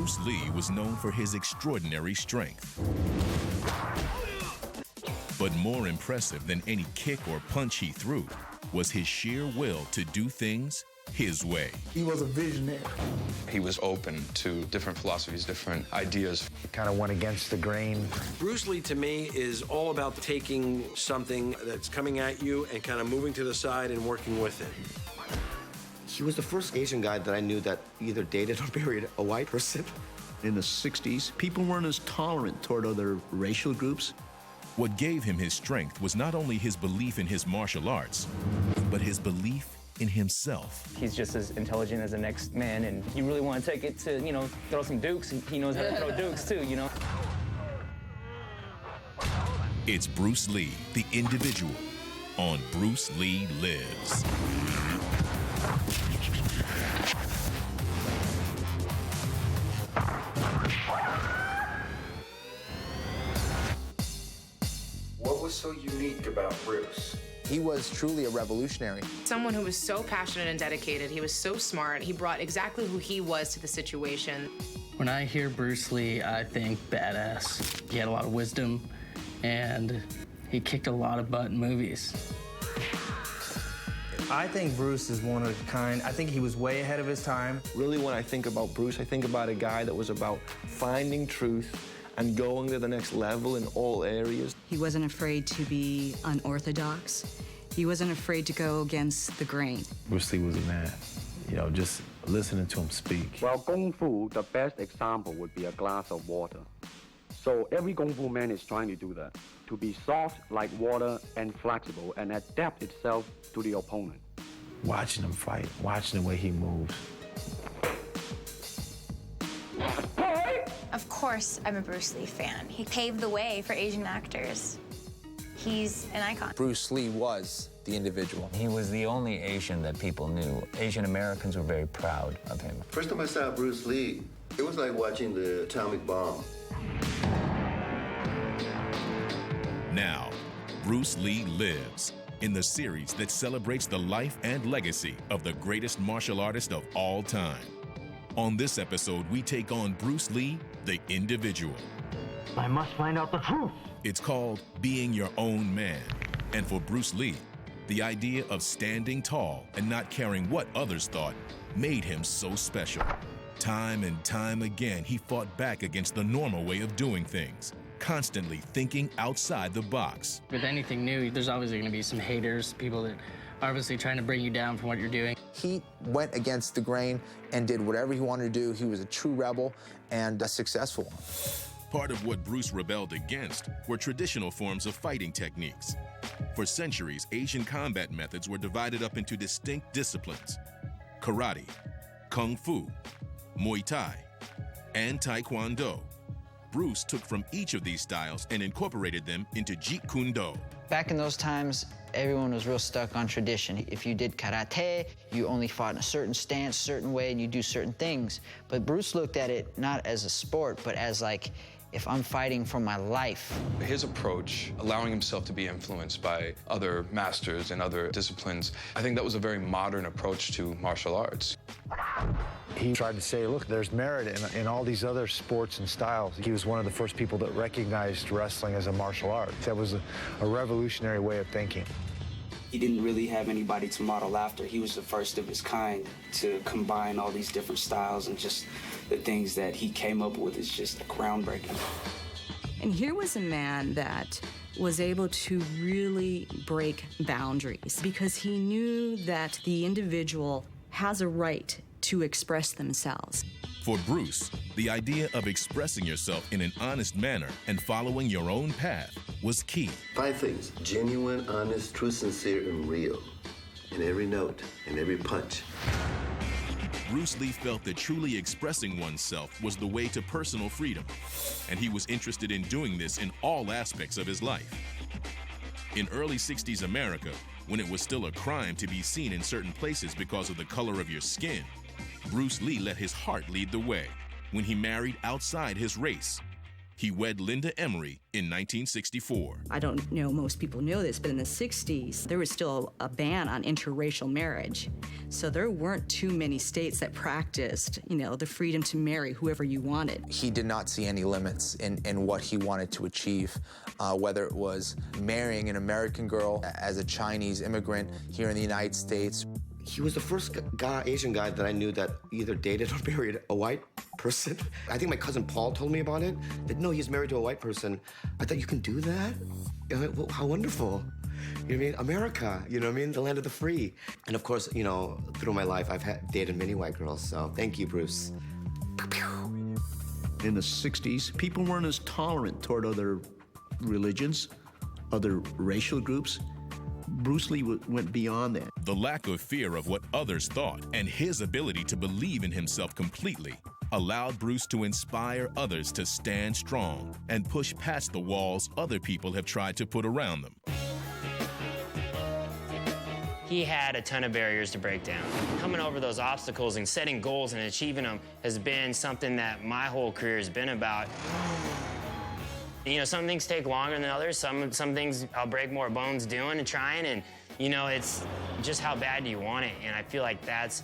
Bruce Lee was known for his extraordinary strength. But more impressive than any kick or punch he threw was his sheer will to do things his way. He was a visionary. He was open to different philosophies, different ideas. He kind of went against the grain. Bruce Lee, to me, is all about taking something that's coming at you and kind of moving to the side and working with it. He was the first Asian guy that I knew that either dated or married a white person. In the 60s, people weren't as tolerant toward other racial groups. What gave him his strength was not only his belief in his martial arts, but his belief in himself. He's just as intelligent as the next man, and you really want to take it to, throw some dukes. He knows how to throw dukes, too, It's Bruce Lee, the individual, on Bruce Lee Lives. What was so unique about Bruce? He was truly a revolutionary. Someone who was so passionate and dedicated. He was so smart. He brought exactly who he was to the situation. When I hear Bruce Lee, I think badass. He had a lot of wisdom, and he kicked a lot of butt in movies. I think Bruce is one of a kind. I think he was way ahead of his time. Really, when I think about Bruce, I think about a guy that was about finding truth and going to the next level in all areas. He wasn't afraid to be unorthodox. He wasn't afraid to go against the grain. Bruce Lee was a man. Just listening to him speak. Well, Kung Fu, the best example would be a glass of water. So every Kung Fu man is trying to do that, to be soft like water and flexible and adapt itself to the opponent. Watching him fight, watching the way he moves. Of course, I'm a Bruce Lee fan. He paved the way for Asian actors. He's an icon. Bruce Lee was the individual. He was the only Asian that people knew. Asian Americans were very proud of him. First time I saw Bruce Lee, it was like watching the atomic bomb. Now, Bruce Lee Lives, in the series that celebrates the life and legacy of the greatest martial artist of all time. On this episode, we take on Bruce Lee, the individual. I must find out the truth. It's called Being Your Own Man. And for Bruce Lee, the idea of standing tall and not caring what others thought made him so special. Time and time again, he fought back against the normal way of doing things, constantly thinking outside the box. With anything new, there's obviously going to be some haters, people that are obviously trying to bring you down from what you're doing. He went against the grain and did whatever he wanted to do. He was a true rebel and a successful one. Part of what Bruce rebelled against were traditional forms of fighting techniques. For centuries, Asian combat methods were divided up into distinct disciplines: karate, kung fu, Muay Thai, and Taekwondo. Bruce took from each of these styles and incorporated them into Jeet Kune Do. Back in those times, everyone was real stuck on tradition. If you did karate, you only fought in a certain stance, certain way, and you do certain things. But Bruce looked at it not as a sport, but as like, if I'm fighting for my life. His approach, allowing himself to be influenced by other masters and other disciplines, I think that was a very modern approach to martial arts. He tried to say, look, there's merit in all these other sports and styles. He was one of the first people that recognized wrestling as a martial art. That was a revolutionary way of thinking. He didn't really have anybody to model after. He was the first of his kind to combine all these different styles, and just the things that he came up with is just groundbreaking. And here was a man that was able to really break boundaries because he knew that the individual has a right to express themselves. For Bruce, the idea of expressing yourself in an honest manner and following your own path was key. 5 things: genuine, honest, true, sincere, and real. In every note, in every punch. Bruce Lee felt that truly expressing oneself was the way to personal freedom, and he was interested in doing this in all aspects of his life. In early 60s America, when it was still a crime to be seen in certain places because of the color of your skin, Bruce Lee let his heart lead the way when he married outside his race. He wed Linda Emery in 1964. I don't know most people know this, but in the 60s, there was still a ban on interracial marriage. So there weren't too many states that practiced, the freedom to marry whoever you wanted. He did not see any limits in what he wanted to achieve, whether it was marrying an American girl as a Chinese immigrant here in the United States. He was the first Asian guy that I knew that either dated or married a white person. I think my cousin Paul told me about it, that no, he's married to a white person. I thought, you can do that? Well, how wonderful. You know what I mean? America, you know what I mean? The land of the free. And of course, through my life, I've dated many white girls, so thank you, Bruce. In the 60s, people weren't as tolerant toward other religions, other racial groups. Bruce Lee went beyond that. The lack of fear of what others thought and his ability to believe in himself completely allowed Bruce to inspire others to stand strong and push past the walls other people have tried to put around them. He had a ton of barriers to break down. Coming over those obstacles and setting goals and achieving them has been something that my whole career has been about. Some things take longer than others. Some things I'll break more bones doing and trying, and it's just how bad do you want it? And I feel like that's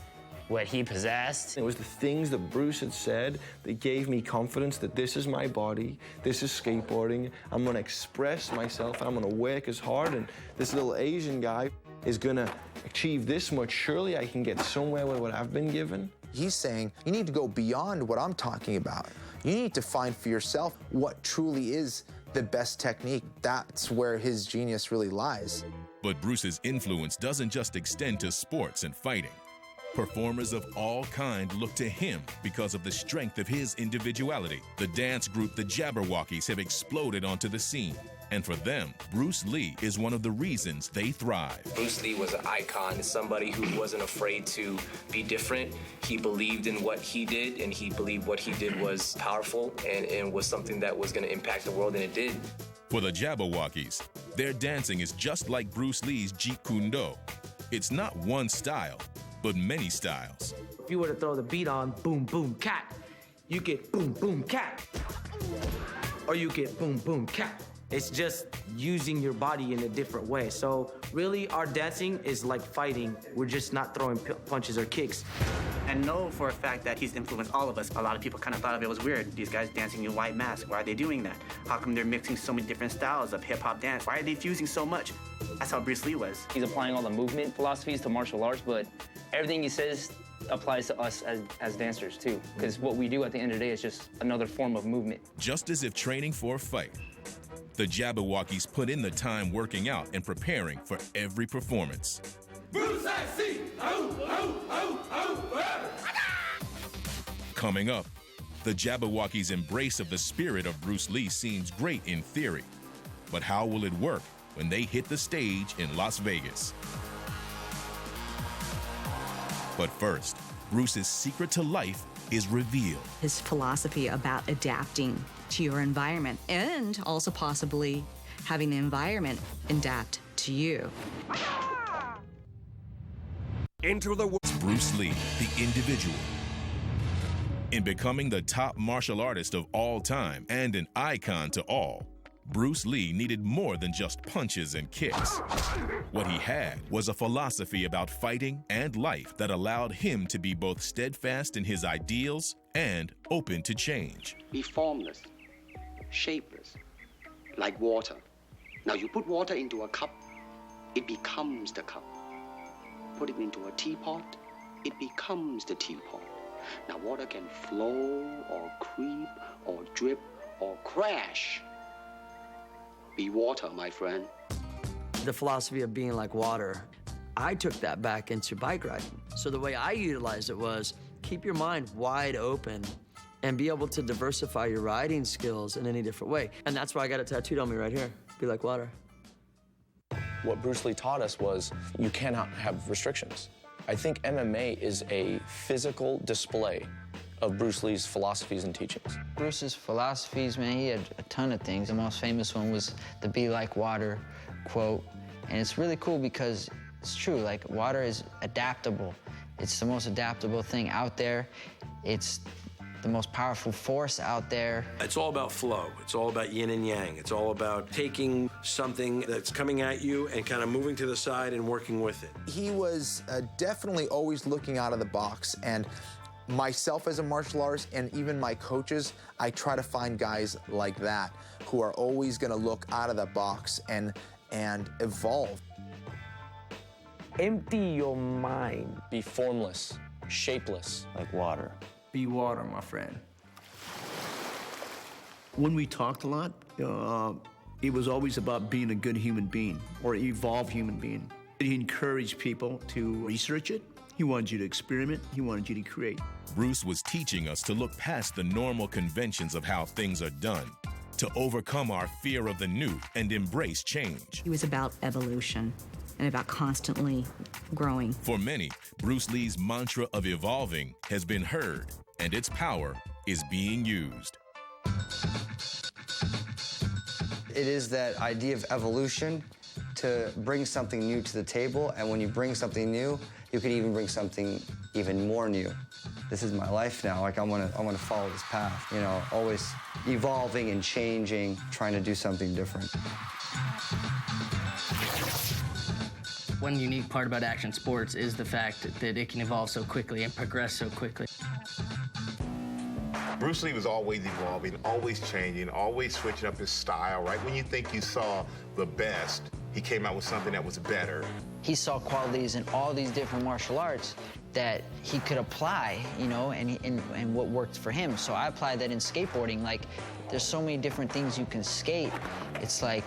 what he possessed. It was the things that Bruce had said that gave me confidence that this is my body, this is skateboarding, I'm gonna express myself, I'm gonna work as hard, and this little Asian guy is gonna achieve this much. Surely I can get somewhere with what I've been given. He's saying, you need to go beyond what I'm talking about. You need to find for yourself what truly is the best technique. That's where his genius really lies. But Bruce's influence doesn't just extend to sports and fighting. Performers of all kind look to him because of the strength of his individuality. The dance group the Jabberwockies have exploded onto the scene. And for them, Bruce Lee is one of the reasons they thrive. Bruce Lee was an icon, somebody who wasn't afraid to be different. He believed in what he did, and he believed what he did was powerful and was something that was going to impact the world, and it did. For the Jabberwockies, their dancing is just like Bruce Lee's Jeet Kune Do. It's not one style, but many styles. If you were to throw the beat on boom, boom, cat, you get boom, boom, cat. Or you get boom, boom, cat. It's just using your body in a different way. So really, our dancing is like fighting. We're just not throwing punches or kicks. And know for a fact that he's influenced all of us. A lot of people kind of thought of it was weird. These guys dancing in white masks, why are they doing that? How come they're mixing so many different styles of hip-hop dance? Why are they fusing so much? That's how Bruce Lee was. He's applying all the movement philosophies to martial arts, but everything he says applies to us as dancers too. Because what we do at the end of the day is just another form of movement. Just as if training for a fight, the Jabberwockies put in the time working out and preparing for every performance. Coming up, the Jabberwockies' embrace of the spirit of Bruce Lee seems great in theory, but how will it work when they hit the stage in Las Vegas? But first, Bruce's secret to life is revealed. His philosophy about adapting to your environment and also possibly having the environment adapt to you. Enter the world. Bruce Lee, the individual. In becoming the top martial artist of all time and an icon to all, Bruce Lee needed more than just punches and kicks. What he had was a philosophy about fighting and life that allowed him to be both steadfast in his ideals and open to change. Be formless, shapeless, like water. Now you put water into a cup, it becomes the cup. Put it into a teapot, it becomes the teapot. Now water can flow or creep or drip or crash. Be water, my friend. The philosophy of being like water, I took that back into bike riding. So the way I utilized it was keep your mind wide open and be able to diversify your riding skills in any different way. And that's why I got it tattooed on me right here. Be like water. What Bruce Lee taught us was you cannot have restrictions. I think MMA is a physical display of Bruce Lee's philosophies and teachings. Bruce's philosophies, man, he had a ton of things. The most famous one was the "be like water" quote. And it's really cool because it's true, like water is adaptable. It's the most adaptable thing out there. It's the most powerful force out there. It's all about flow. It's all about yin and yang. It's all about taking something that's coming at you and kind of moving to the side and working with it. He was definitely always looking out of the box, and myself as a martial artist and even my coaches, I try to find guys like that who are always going to look out of the box and evolve. Empty your mind. Be formless, shapeless. Like water. Be water, my friend. When we talked a lot, it was always about being a good human being or evolved human being. He encouraged people to research it. He wanted you to experiment. He wanted you to create. Bruce was teaching us to look past the normal conventions of how things are done, to overcome our fear of the new and embrace change. He was about evolution and about constantly growing. For many, Bruce Lee's mantra of evolving has been heard, and its power is being used. It is that idea of evolution, to bring something new to the table, and when you bring something new, you could even bring something even more new. This is my life now. Like, I want to follow this path, you know, always evolving and changing, trying to do something different. One unique part about action sports is the fact that it can evolve so quickly and progress so quickly. Bruce Lee was always evolving, always changing, always switching up his style, right? When you think you saw the best, he came out with something that was better. He saw qualities in all these different martial arts that he could apply, you know, and what worked for him. So I applied that in skateboarding. Like, there's so many different things you can skate. It's like,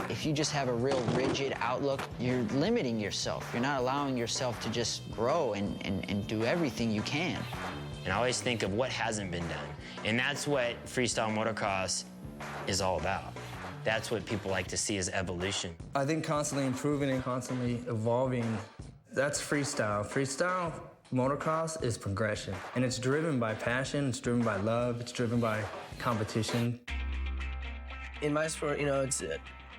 if you just have a real rigid outlook, you're limiting yourself. You're not allowing yourself to just grow and do everything you can. And I always think of what hasn't been done. And that's what freestyle motocross is all about. That's what people like to see as evolution. I think constantly improving and constantly evolving, that's freestyle. Freestyle motocross is progression. And it's driven by passion, it's driven by love, it's driven by competition. In my sport, you know, it's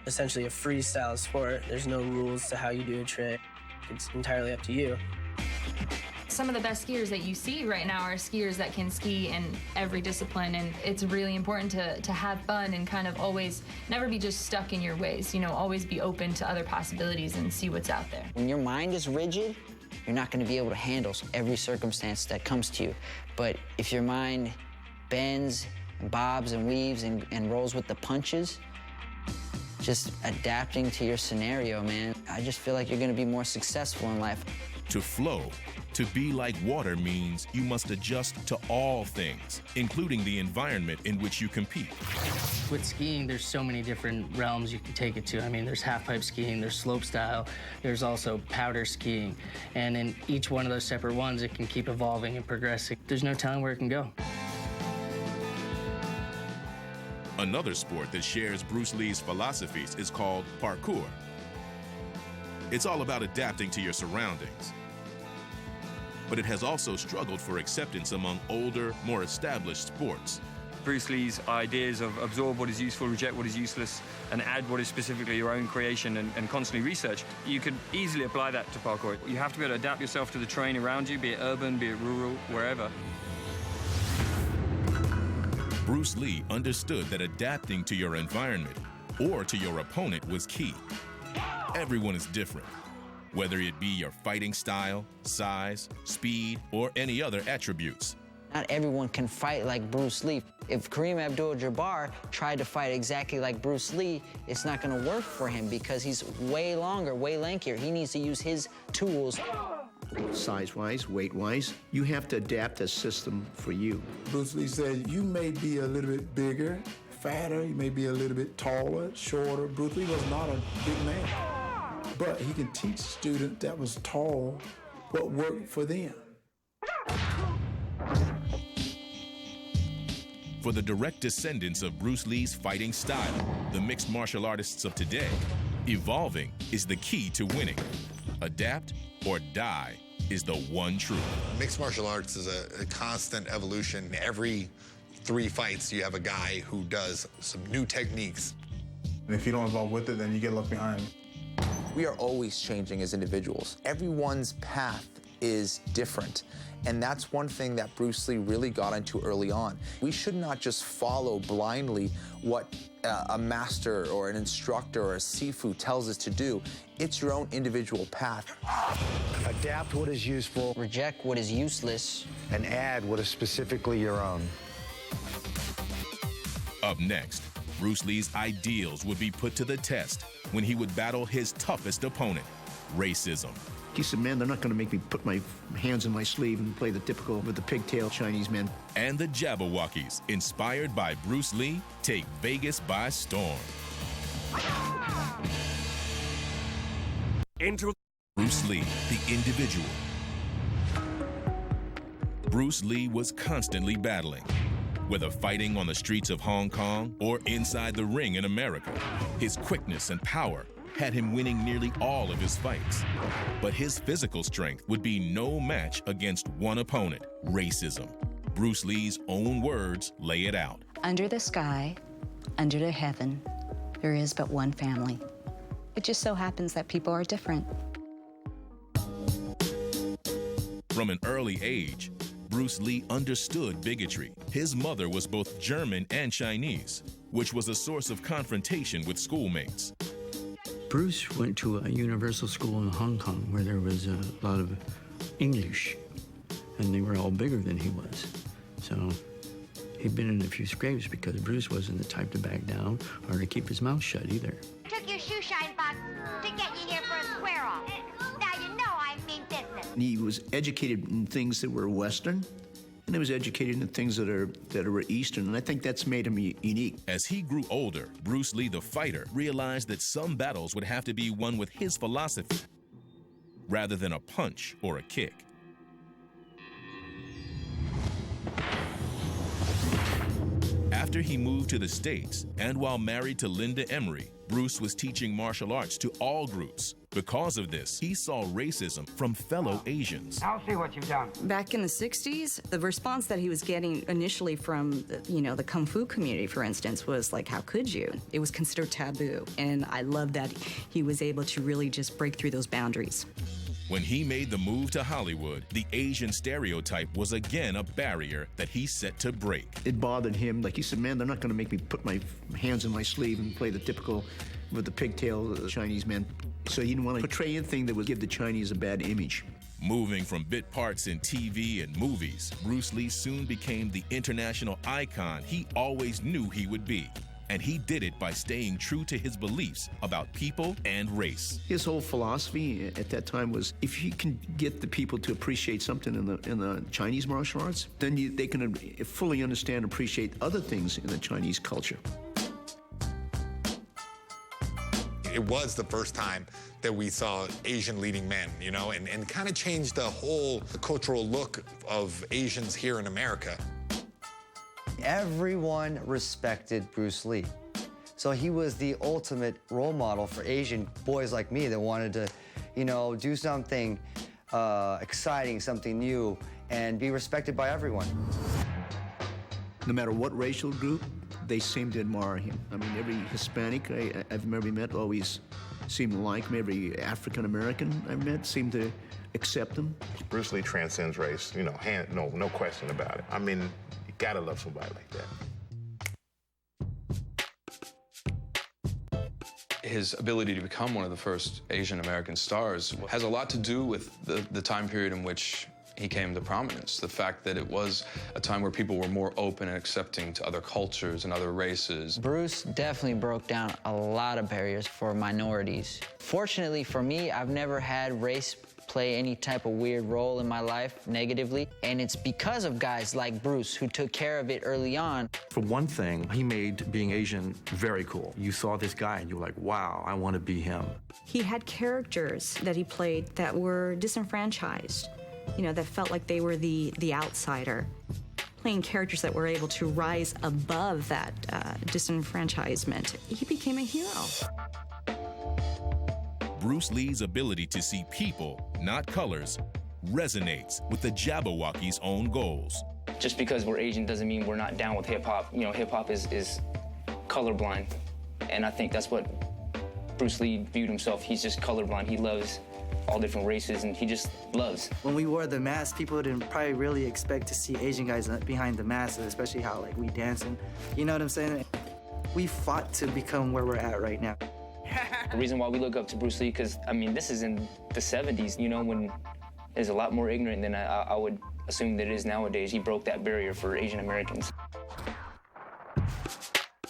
essentially a freestyle sport. There's no rules to how you do a trick. It's entirely up to you. Some of the best skiers that you see right now are skiers that can ski in every discipline, and it's really important to have fun and kind of always never be just stuck in your ways, you know, always be open to other possibilities and see what's out there. When your mind is rigid, you're not going to be able to handle every circumstance that comes to you. But if your mind bends and bobs and weaves and rolls with the punches, just adapting to your scenario, man, I just feel like you're going to be more successful in life. To flow, to be like water means you must adjust to all things, including the environment in which you compete. With skiing, there's so many different realms you can take it to. I mean, there's half-pipe skiing, there's slope style, there's also powder skiing. And in each one of those separate ones, it can keep evolving and progressing. There's no telling where it can go. Another sport that shares Bruce Lee's philosophies is called parkour. It's all about adapting to your surroundings. But it has also struggled for acceptance among older, more established sports. Bruce Lee's ideas of absorb what is useful, reject what is useless, and add what is specifically your own creation and constantly research. You could easily apply that to parkour. You have to be able to adapt yourself to the terrain around you, be it urban, be it rural, wherever. Bruce Lee understood that adapting to your environment or to your opponent was key. Everyone is different, whether it be your fighting style, size, speed, or any other attributes. Not everyone can fight like Bruce Lee. If Kareem Abdul-Jabbar tried to fight exactly like Bruce Lee, it's not going to work for him because he's way longer, way lankier. He needs to use his tools. Size-wise, weight-wise, you have to adapt a system for you. Bruce Lee said, you may be a little bit bigger, fatter, you may be a little bit taller, shorter. Bruce Lee was not a big man. But he can teach students that was tall what worked for them. For the direct descendants of Bruce Lee's fighting style, the mixed martial artists of today, evolving is the key to winning. Adapt or die is the one truth. Mixed martial arts is a constant evolution. Every 3 fights, you have a guy who does some new techniques. And if you don't evolve with it, then you get left behind. We are always changing as individuals. Everyone's path is different. And that's one thing that Bruce Lee really got into early on. We should not just follow blindly what a master or an instructor or a Sifu tells us to do. It's your own individual path. Adapt what is useful. Reject what is useless. And add what is specifically your own. Up next, Bruce Lee's ideals would be put to the test when he would battle his toughest opponent, racism. He said, man, they're not going to make me put my hands in my sleeve and play the typical with the pigtail Chinese men. And the Jabberwockies, inspired by Bruce Lee, take Vegas by storm. Into Bruce Lee, the individual. Bruce Lee was constantly battling. Whether fighting on the streets of Hong Kong or inside the ring in America, his quickness and power had him winning nearly all of his fights. But his physical strength would be no match against one opponent, racism. Bruce Lee's own words lay it out. Under the sky, under the heaven, there is but one family. It just so happens that people are different. From an early age, Bruce Lee understood bigotry. His mother was both German and Chinese, which was a source of confrontation with schoolmates. Bruce went to a universal school in Hong Kong where there was a lot of English, and they were all bigger than he was. So he'd been in a few scrapes because Bruce wasn't the type to back down or to keep his mouth shut either. Took your shoe shine box to get you here for a square off. Now you know I mean business. He was educated in things that were Western, and he was educated in things that were Eastern, and I think that's made him unique. As he grew older, Bruce Lee the fighter realized that some battles would have to be won with his philosophy rather than a punch or a kick. After he moved to the States, and while married to Linda Emery, Bruce was teaching martial arts to all groups. Because of this, he saw racism from fellow Asians. I'll see what you've done. Back in the 60s, the response that he was getting initially from, the Kung Fu community, for instance, was like, how could you? It was considered taboo. And I love that he was able to really just break through those boundaries. When he made the move to Hollywood, the Asian stereotype was again a barrier that he set to break. It bothered him. Like he said, man, they're not going to make me put my hands in my sleeve and play the typical with the pigtail Chinese men. So he didn't want to portray anything that would give the Chinese a bad image. Moving from bit parts in TV and movies, Bruce Lee soon became the international icon he always knew he would be. And he did it by staying true to his beliefs about people and race. His whole philosophy at that time was, if you can get the people to appreciate something in the Chinese martial arts, then they can fully understand and appreciate other things in the Chinese culture. It was the first time that we saw Asian leading men, and kind of changed the whole cultural look of Asians here in America. Everyone respected Bruce Lee. So he was the ultimate role model for Asian boys like me that wanted to, do something exciting, something new, and be respected by everyone. No matter what racial group, they seemed to admire him. I mean, every Hispanic I've ever met always seemed to like him. Every African American I've met seemed to accept him. Bruce Lee transcends race, no question about it. I mean, you gotta love somebody like that. His ability to become one of the first Asian American stars has a lot to do with the time period in which he came to prominence. The fact that it was a time where people were more open and accepting to other cultures and other races. Bruce definitely broke down a lot of barriers for minorities. Fortunately for me, I've never had race play any type of weird role in my life negatively, and it's because of guys like Bruce who took care of it early on. For one thing, he made being Asian very cool. You saw this guy and you were like, wow, I want to be him. He had characters that he played that were disenfranchised, that felt like they were the outsider. Playing characters that were able to rise above that disenfranchisement, he became a hero. Bruce Lee's ability to see people, not colors, resonates with the Jabberwockies' own goals. Just because we're Asian doesn't mean we're not down with hip-hop. Hip-hop is colorblind, and I think that's what Bruce Lee viewed himself. He's just colorblind. He loves all different races, and he just loves. When we wore the mask, people didn't probably really expect to see Asian guys behind the mask, especially how like we dancing. You know what I'm saying? We fought to become where we're at right now. The reason why we look up to Bruce Lee, because, I mean, this is in the 70s, you know, when there's a lot more ignorant than I would assume that it is nowadays. He broke that barrier for Asian Americans.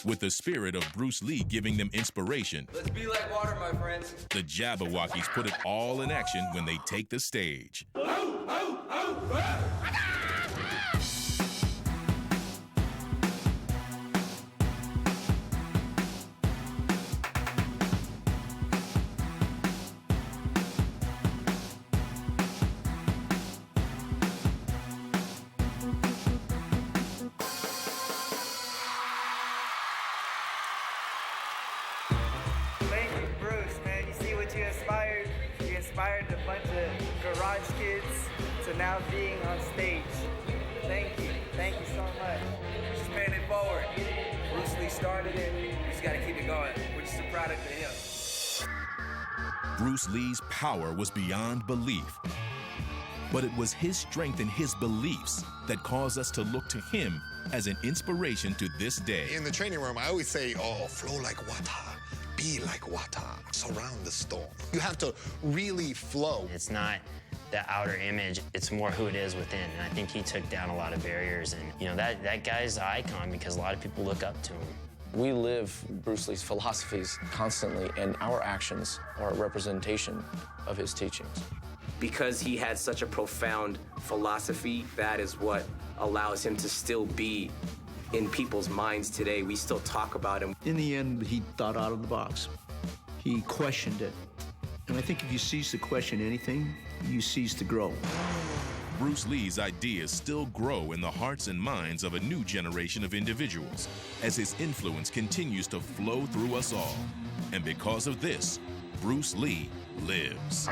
With the spirit of Bruce Lee giving them inspiration, let's be like water, my friends. The Jabberwockies put it all in action when they take the stage. Inspired a bunch of garage kids to now being on stage. Thank you so much. Just paying it forward. Bruce Lee started it, we just gotta keep it going. We're just a product of him. Bruce Lee's power was beyond belief, but it was his strength and his beliefs that caused us to look to him as an inspiration to this day. In the training room, I always say, oh, flow like water. Be like water, surround the storm. You have to really flow. It's not the outer image, it's more who it is within. And I think he took down a lot of barriers. And, you know, that guy's an icon because a lot of people look up to him. We live Bruce Lee's philosophies constantly, and our actions are a representation of his teachings. Because he had such a profound philosophy, that is what allows him to still be in people's minds today. We still talk about him. In the end, he thought out of the box. He questioned it. And I think if you cease to question anything, you cease to grow. Bruce Lee's ideas still grow in the hearts and minds of a new generation of individuals as his influence continues to flow through us all. And because of this, Bruce Lee lives.